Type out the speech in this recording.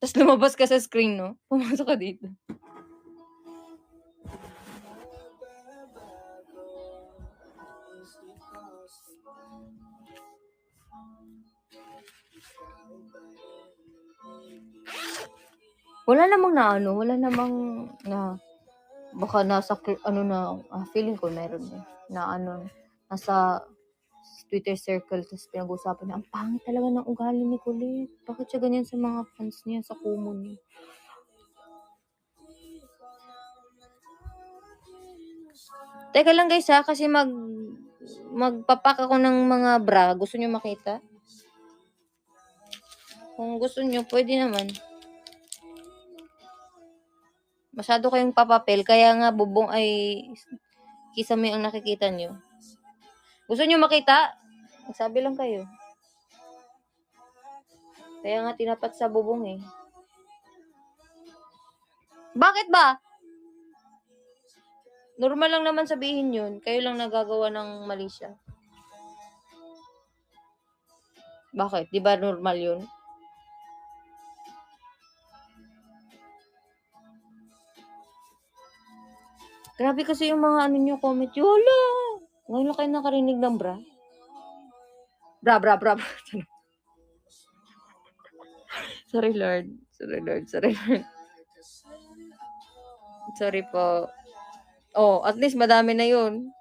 Tas lumabas ka sa screen 'no, pumasok ka dito. Wala namang na baka nasa feeling ko meron na nasa Twitter circle tas pinag-uusapan na, "Ang pangit talaga ng ugali ni Colette. Bakit siya ganyan sa mga fans niya, sa kumu niya?" Teka lang guys kasi magpapak ako ng mga bra. Gusto niyo makita? Kung gusto niyo, pwede naman. Masyado kayong papapel, kaya nga bubong ay kisame ang nakikita niyo. Gusto niyo makita? Magsabi lang kayo. Kaya nga tinapat sa bubong eh. Bakit ba? Normal lang naman sabihin yun. Kayo lang nagagawa ng mali siya. Bakit? Di ba normal yun? Grabe kasi yung mga comment. Yola! Ngayon lang kayo nakarinig ng bra. Bra. Sorry Lord. Sorry po. Oh, at least madami na yun.